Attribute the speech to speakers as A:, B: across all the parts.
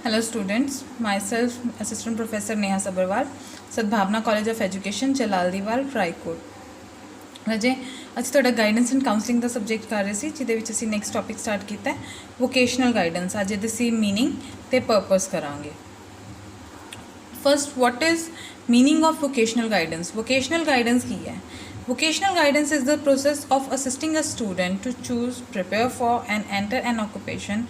A: Hello students, myself Assistant Professor Neha Sabharwal, Sadbhavna College of Education, Jalaldiwal, Raipur। राजे ਅਸੀਂ ਤੁਹਾਡਾ guidance and counselling the subject ਕਰ ਰਹੇ ਸੀ, ਜਿਹਦੇ ਵਿੱਚ ਅਸੀਂ ਨੈਕਸਟ ਟੌਪਿਕ ਸਟਾਰਟ ਕੀਤਾ ਹੈ ਵੋਕੇਸ਼ਨਲ ਗਾਈਡੈਂਸ। ਅੱਜ ਇਹਦੇ ਅਸੀਂ ਮੀਨਿੰਗ ਤੇ ਪਰਪਸ ਕਰਾਂਗੇ। First, what is meaning of vocational guidance? Vocational guidance ਕੀ ਹੈ? Vocational guidance is the process of assisting a student to choose, prepare for and enter an occupation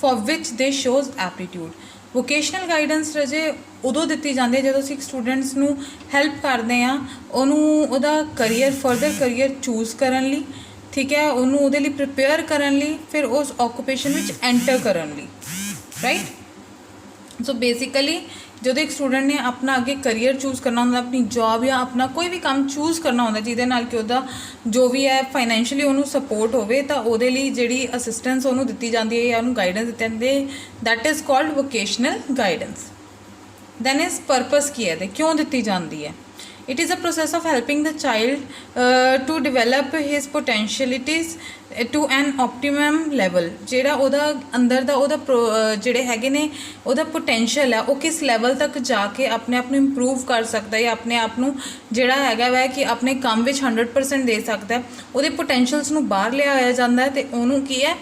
A: for which they shows aptitude। Vocational guidance ਰਜੇ ਉਦੋਂ ਦਿੱਤੀ ਜਾਂਦੀ ਹੈ ਜਦੋਂ ਅਸੀਂ students ਨੂੰ ਹੈਲਪ ਕਰਦੇ ਹਾਂ ਉਹਨੂੰ ਉਹਦਾ ਕਰੀਅਰ ਫਰਦਰ ਕਰੀਅਰ ਚੂਜ਼ ਕਰਨ ਲਈ, ਠੀਕ ਹੈ, ਉਹਨੂੰ ਉਹਦੇ ਲਈ ਪ੍ਰਿਪੇਅਰ ਕਰਨ ਲਈ, ਫਿਰ ਉਸ ਆਕੂਪੇਸ਼ਨ ਵਿੱਚ ਐਂਟਰ ਕਰਨ ਲਈ, ਰਾਈਟ। ਸੋ ਬੇਸਿਕਲੀ ਜਦੋਂ ਇੱਕ ਸਟੂਡੈਂਟ ਨੇ ਆਪਣਾ ਅੱਗੇ ਕਰੀਅਰ ਚੂਜ਼ ਕਰਨਾ ਹੁੰਦਾ, ਆਪਣੀ ਜੋਬ ਜਾਂ ਆਪਣਾ ਕੋਈ ਵੀ ਕੰਮ ਚੂਜ਼ ਕਰਨਾ ਹੁੰਦਾ ਜਿਹਦੇ ਨਾਲ ਕਿ ਉਹਦਾ ਜੋ ਵੀ ਹੈ ਫਾਈਨੈਂਸ਼ੀਅਲੀ ਉਹਨੂੰ ਸਪੋਰਟ ਹੋਵੇ, ਤਾਂ ਉਹਦੇ ਲਈ ਜਿਹੜੀ ਅਸਿਸਟੈਂਸ ਉਹਨੂੰ ਦਿੱਤੀ ਜਾਂਦੀ ਹੈ ਜਾਂ ਉਹਨੂੰ ਗਾਈਡੈਂਸ ਦਿੱਤੀ ਜਾਂਦੀ ਹੈ, that is called vocational guidance. Then is purpose ਕੀ ਹੈ ਤੇ ਕਿਉਂ ਦਿੱਤੀ ਜਾਂਦੀ ਹੈ? It is a process of helping the child to develop his potentialities to an optimum level। ਜਿਹੜਾ ਉਹਦਾ ਅੰਦਰ ਦਾ ਉਹਦਾ ਜਿਹੜੇ ਹੈਗੇ ਨੇ ਉਹਦਾ ਪੋਟੈਂਸ਼ੀਅਲ ਹੈ ਉਹ ਕਿਸ ਲੈਵਲ ਤੱਕ ਜਾ ਕੇ ਆਪਣੇ ਆਪ ਨੂੰ ਇੰਪਰੂਵ ਕਰ ਸਕਦਾ ਹੈ, ਆਪਣੇ ਆਪ ਨੂੰ ਜਿਹੜਾ ਹੈਗਾ ਵੈ ਕਿ ਆਪਣੇ ਕੰਮ ਵਿੱਚ 100% ਦੇ ਸਕਦਾ, ਉਹਦੇ ਪੋਟੈਂਸ਼ੀਅਲਸ ਨੂੰ ਬਾਹਰ ਲਿਆਇਆ ਜਾਂਦਾ ਹੈ ਅਤੇ ਉਹਨੂੰ ਕੀ ਹੈ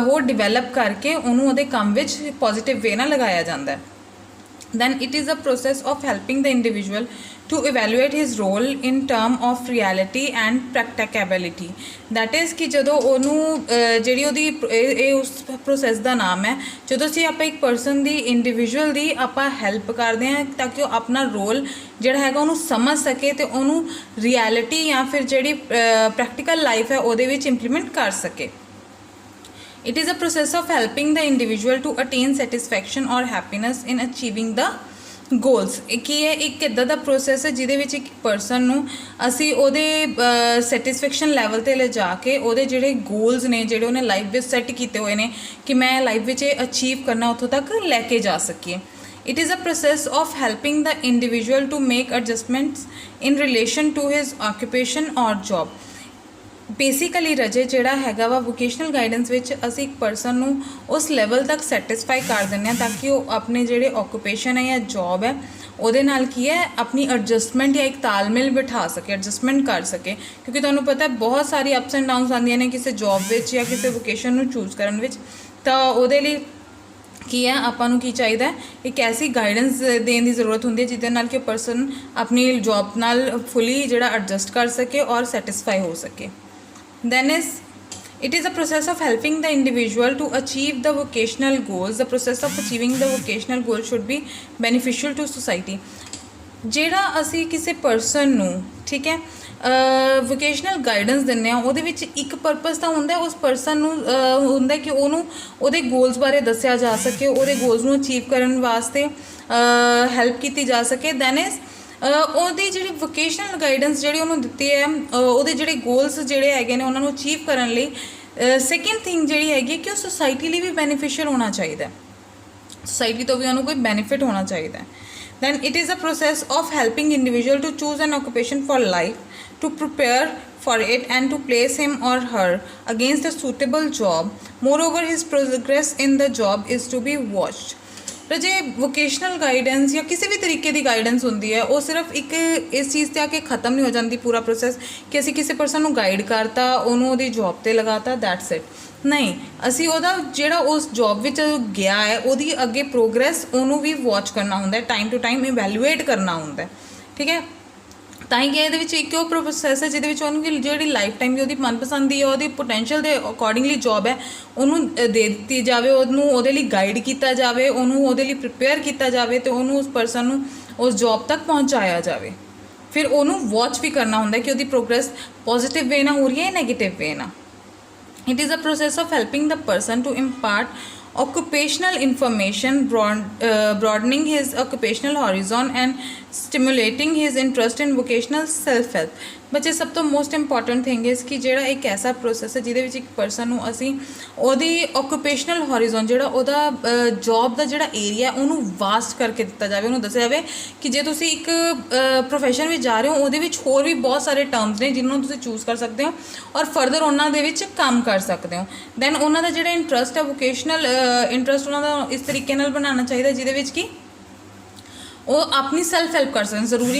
A: ਹੋਰ ਡਿਵੈਲਪ ਕਰਕੇ ਉਹਨੂੰ ਉਹਦੇ ਕੰਮ ਵਿੱਚ ਪੋਜ਼ੀਟਿਵ ਵੇ ਨਾਲ ਲਗਾਇਆ ਜਾਂਦਾ ਹੈ। Then it is a process of helping the individual to evaluate his role in term of reality and practicability। that is ਕਿ ਜਦੋਂ ਉਹਨੂੰ ਜਿਹੜੀ ਉਹਦੀ ਇਹ ਉਸ ਪ੍ਰੋਸੈਸ ਦਾ ਨਾਮ ਹੈ, ਜਦੋਂ ਅਸੀਂ ਆਪਾਂ ਇੱਕ ਪਰਸਨ ਦੀ ਇੰਡੀਵਿਜੂਅਲ ਦੀ ਆਪਾਂ ਹੈਲਪ ਕਰਦੇ ਹਾਂ ਤਾਂ ਕਿ ਉਹ ਆਪਣਾ ਰੋਲ ਜਿਹੜਾ ਹੈਗਾ ਉਹਨੂੰ ਸਮਝ ਸਕੇ ਅਤੇ ਉਹਨੂੰ ਰਿਐਲਿਟੀ ਜਾਂ ਫਿਰ ਜਿਹੜੀ ਪ੍ਰੈਕਟੀਕਲ ਲਾਈਫ ਹੈ ਉਹਦੇ ਵਿੱਚ ਇੰਪਲੀਮੈਂਟ ਕਰ ਸਕੇ। It is a process of helping the individual to attain satisfaction or happiness in achieving the goals। ਕੀ ਹੈ ਇੱਕ ਇੱਦਾਂ ਦਾ ਪ੍ਰੋਸੈਸ ਹੈ ਜਿਹਦੇ ਵਿੱਚ ਇੱਕ ਪਰਸਨ ਨੂੰ ਅਸੀਂ ਉਹਦੇ ਸੈਟਿਸਫੈਕਸ਼ਨ ਲੈਵਲ 'ਤੇ ਲਿਜਾ ਕੇ ਉਹਦੇ ਜਿਹੜੇ ਗੋਲਸ ਨੇ ਜਿਹੜੇ ਉਹਨੇ ਲਾਈਫ ਵਿੱਚ ਸੈੱਟ ਕੀਤੇ ਹੋਏ ਨੇ ਕਿ ਮੈਂ ਲਾਈਫ ਵਿੱਚ ਇਹ ਅਚੀਵ ਕਰਨਾ, ਉੱਥੋਂ ਤੱਕ ਲੈ ਕੇ ਜਾ ਸਕੀਏ। It is a process of helping the individual to make adjustments in relation to his occupation or job। Basically ਰਜੇ ਜਿਹੜਾ ਹੈਗਾ ਵਾ ਵੋਕੇਸ਼ਨਲ ਗਾਈਡੈਂਸ ਵਿੱਚ ਅਸੀਂ ਇੱਕ ਪਰਸਨ ਨੂੰ ਉਸ ਲੈਵਲ ਤੱਕ ਸੈਟਿਸਫਾਈ ਕਰ ਦਿੰਦੇ ਹਾਂ ਤਾਂ ਕਿ ਉਹ ਆਪਣੇ ਜਿਹੜੇ ਆਕੂਪੇਸ਼ਨ ਹੈ ਜਾਂ ਜੋਬ ਹੈ ਉਹਦੇ ਨਾਲ ਕੀ ਹੈ ਆਪਣੀ ਐਡਜਸਟਮੈਂਟ ਜਾਂ ਇੱਕ ਤਾਲਮੇਲ ਬਿਠਾ ਸਕੇ, ਐਡਜਸਟਮੈਂਟ ਕਰ ਸਕੇ। ਕਿਉਂਕਿ ਤੁਹਾਨੂੰ ਪਤਾ ਬਹੁਤ ਸਾਰੀ ਅਪਸ ਐਂਡ ਡਾਊਨਸ ਆਉਂਦੀਆਂ ਨੇ ਕਿਸੇ ਜੋਬ ਵਿੱਚ ਜਾਂ ਕਿਸੇ ਵੋਕੇਸ਼ਨ ਨੂੰ ਚੂਜ਼ ਕਰਨ ਵਿੱਚ, ਤਾਂ ਉਹਦੇ ਲਈ ਕੀ ਹੈ ਆਪਾਂ ਨੂੰ ਕੀ ਚਾਹੀਦਾ, ਇੱਕ ਐਸੀ ਗਾਈਡੈਂਸ ਦੇਣ ਦੀ ਜ਼ਰੂਰਤ ਹੁੰਦੀ ਹੈ ਜਿਹਦੇ ਨਾਲ ਕਿ ਪਰਸਨ ਆਪਣੀ ਜੋਬ ਨਾਲ ਫੁੱਲੀ ਜਿਹੜਾ ਐਡਜਸਟ ਕਰ ਸਕੇ ਔਰ ਸੈਟਿਸਫਾਈ ਹੋ ਸਕੇ। Then it is a process of helping the individual to achieve the vocational goals। The process of achieving the vocational goal should be beneficial to society। ਜਿਹੜਾ ਅਸੀਂ ਕਿਸੇ ਪਰਸਨ ਨੂੰ, ਠੀਕ ਹੈ, ਵੋਕੇਸ਼ਨਲ ਗਾਈਡੈਂਸ ਦਿੰਦੇ ਹਾਂ ਉਹਦੇ ਵਿੱਚ ਇੱਕ ਪਰਪਸ ਤਾਂ ਹੁੰਦਾ ਉਸ ਪਰਸਨ ਨੂੰ ਹੁੰਦਾ ਕਿ ਉਹਨੂੰ ਉਹਦੇ ਗੋਲਸ ਬਾਰੇ ਦੱਸਿਆ ਜਾ ਸਕੇ, ਉਹਦੇ ਗੋਲਸ ਨੂੰ ਅਚੀਵ ਕਰਨ ਵਾਸਤੇ ਹੈਲਪ ਕੀਤੀ ਜਾ ਸਕੇ। ਦੈਨ ਇਜ਼ ਉਹਦੀ ਜਿਹੜੀ ਵੋਕੇਸ਼ਨਲ ਗਾਈਡੈਂਸ ਜਿਹੜੀ ਉਹਨੂੰ ਦਿੱਤੀ ਹੈ ਉਹਦੇ ਜਿਹੜੇ ਗੋਲਸ ਜਿਹੜੇ ਹੈਗੇ ਨੇ ਉਹਨਾਂ ਨੂੰ ਅਚੀਵ ਕਰਨ ਲਈ ਸੈਕਿੰਡ ਥਿੰਗ ਜਿਹੜੀ ਹੈਗੀ ਕਿ ਉਹ ਸੁਸਾਇਟੀ ਲਈ ਵੀ ਬੈਨੀਫਿਸ਼ੀਅਲ ਹੋਣਾ ਚਾਹੀਦਾ, ਸੁਸਾਇਟੀ ਤੋਂ ਵੀ ਉਹਨੂੰ ਕੋਈ ਬੈਨੀਫਿਟ ਹੋਣਾ ਚਾਹੀਦਾ। Then it is a process of helping individual to choose an occupation for life to prepare for it and to place him or her against a suitable job। Moreover, his progress in the job is to be watched। ਜੇ vocational guidance ਜਾਂ ਕਿਸੇ ਵੀ ਤਰੀਕੇ ਦੀ guidance ਹੁੰਦੀ ਹੈ ਉਹ ਸਿਰਫ ਇੱਕ ਇਸ ਚੀਜ਼ 'ਤੇ ਆ ਕੇ ਖ਼ਤਮ ਨਹੀਂ ਹੋ ਜਾਂਦੀ ਪੂਰਾ ਪ੍ਰੋਸੈਸ ਕਿ ਅਸੀਂ ਕਿਸੇ ਪਰਸਨ ਨੂੰ ਗਾਈਡ ਕਰਤਾ, ਉਹਨੂੰ ਉਹਦੀ ਜੋਬ 'ਤੇ ਲਗਾਤਾ, ਦੈਟਸ ਇਟ। ਨਹੀਂ, ਅਸੀਂ ਉਹਦਾ ਜਿਹੜਾ ਉਸ ਜੋਬ ਵਿੱਚ ਗਿਆ ਹੈ ਉਹਦੀ ਅੱਗੇ ਪ੍ਰੋਗਰੈਸ ਉਹਨੂੰ ਵੀ ਵਾਚ ਕਰਨਾ ਹੁੰਦਾ, ਟਾਈਮ ਟੂ ਟਾਈਮ ਇਵੈਲੂਏਟ ਕਰਨਾ ਹੁੰਦਾ, ਠੀਕ ਹੈ। ਤਾਂ ਹੀ ਕਿ ਇਹਦੇ ਵਿੱਚ ਇੱਕ ਉਹ ਪ੍ਰੋਸੈਸ ਹੈ ਜਿਹਦੇ ਵਿੱਚ ਉਹਨੂੰ ਜਿਹੜੀ ਲਾਈਫ ਟਾਈਮ ਦੀ ਉਹਦੀ ਮਨਪਸੰਦ ਦੀ ਉਹਦੀ ਪੋਟੈਂਸ਼ੀਅਲ ਦੇ ਅਕੋਰਡਿੰਗਲੀ ਜੋਬ ਹੈ ਉਹਨੂੰ ਦੇ ਦਿੱਤੀ ਜਾਵੇ, ਉਹਨੂੰ ਉਹਦੇ ਲਈ ਗਾਈਡ ਕੀਤਾ ਜਾਵੇ, ਉਹਨੂੰ ਉਹਦੇ ਲਈ ਪ੍ਰਿਪੇਅਰ ਕੀਤਾ ਜਾਵੇ ਅਤੇ ਉਹਨੂੰ ਉਸ ਪਰਸਨ ਨੂੰ ਉਸ ਜੋਬ ਤੱਕ ਪਹੁੰਚਾਇਆ ਜਾਵੇ। ਫਿਰ ਉਹਨੂੰ ਵਾਚ ਵੀ ਕਰਨਾ ਹੁੰਦਾ ਕਿ ਉਹਦੀ ਪ੍ਰੋਗਰੈਸ ਪੋਜ਼ੀਟਿਵ ਵੇ ਨਾਲ ਹੋ ਰਹੀ ਹੈ, ਨੈਗੇਟਿਵ ਵੇ ਨਾਲ। It is a process of helping the person to impart occupational information, broadening his occupational horizon and stimulating his interest in vocational self-help। ਬੱਚੇ ਸਭ ਤੋਂ ਮੋਸਟ ਇੰਪੋਰਟੈਂਟ ਥਿੰਗ ਇਸ ਕਿ ਜਿਹੜਾ ਇੱਕ ਐਸਾ ਪ੍ਰੋਸੈਸ ਹੈ ਜਿਹਦੇ ਵਿੱਚ ਇੱਕ ਪਰਸਨ ਨੂੰ ਅਸੀਂ ਉਹਦੀ ਓਕੂਪੇਸ਼ਨਲ ਹੋਰੀਜ਼ਨ ਜਿਹੜਾ ਉਹਦਾ ਜੌਬ ਦਾ ਜਿਹੜਾ ਏਰੀਆ ਉਹਨੂੰ ਵਾਸਟ ਕਰਕੇ ਦਿੱਤਾ ਜਾਵੇ। ਉਹਨੂੰ ਦੱਸਿਆ ਜਾਵੇ ਕਿ ਜੇ ਤੁਸੀਂ ਇੱਕ ਪ੍ਰੋਫੈਸ਼ਨ ਵਿੱਚ ਜਾ ਰਹੇ ਹੋ ਉਹਦੇ ਵਿੱਚ ਹੋਰ ਵੀ ਬਹੁਤ ਸਾਰੇ ਟਰਮਸ ਨੇ ਜਿਹਨਾਂ ਨੂੰ ਤੁਸੀਂ ਚੂਜ਼ ਕਰ ਸਕਦੇ ਹੋ ਔਰ ਫਰਦਰ ਉਹਨਾਂ ਦੇ ਵਿੱਚ ਕੰਮ ਕਰ ਸਕਦੇ ਹੋ। ਦੈਨ ਉਹਨਾਂ ਦਾ ਜਿਹੜਾ ਇੰਟਰਸਟ ਹੈ ਵੋਕੇਸ਼ਨਲ ਇੰਟਰਸਟ ਉਹਨਾਂ ਦਾ ਇਸ ਤਰੀਕੇ ਨਾਲ ਬਣਾਉਣਾ ਚਾਹੀਦਾ ਜਿਹਦੇ ਵਿੱਚ ਕਿ ਉਹ ਆਪਣੀ ਸੈਲਫ ਹੈਲਪ ਕਰ ਸਕਣ। ਜ਼ਰੂਰੀ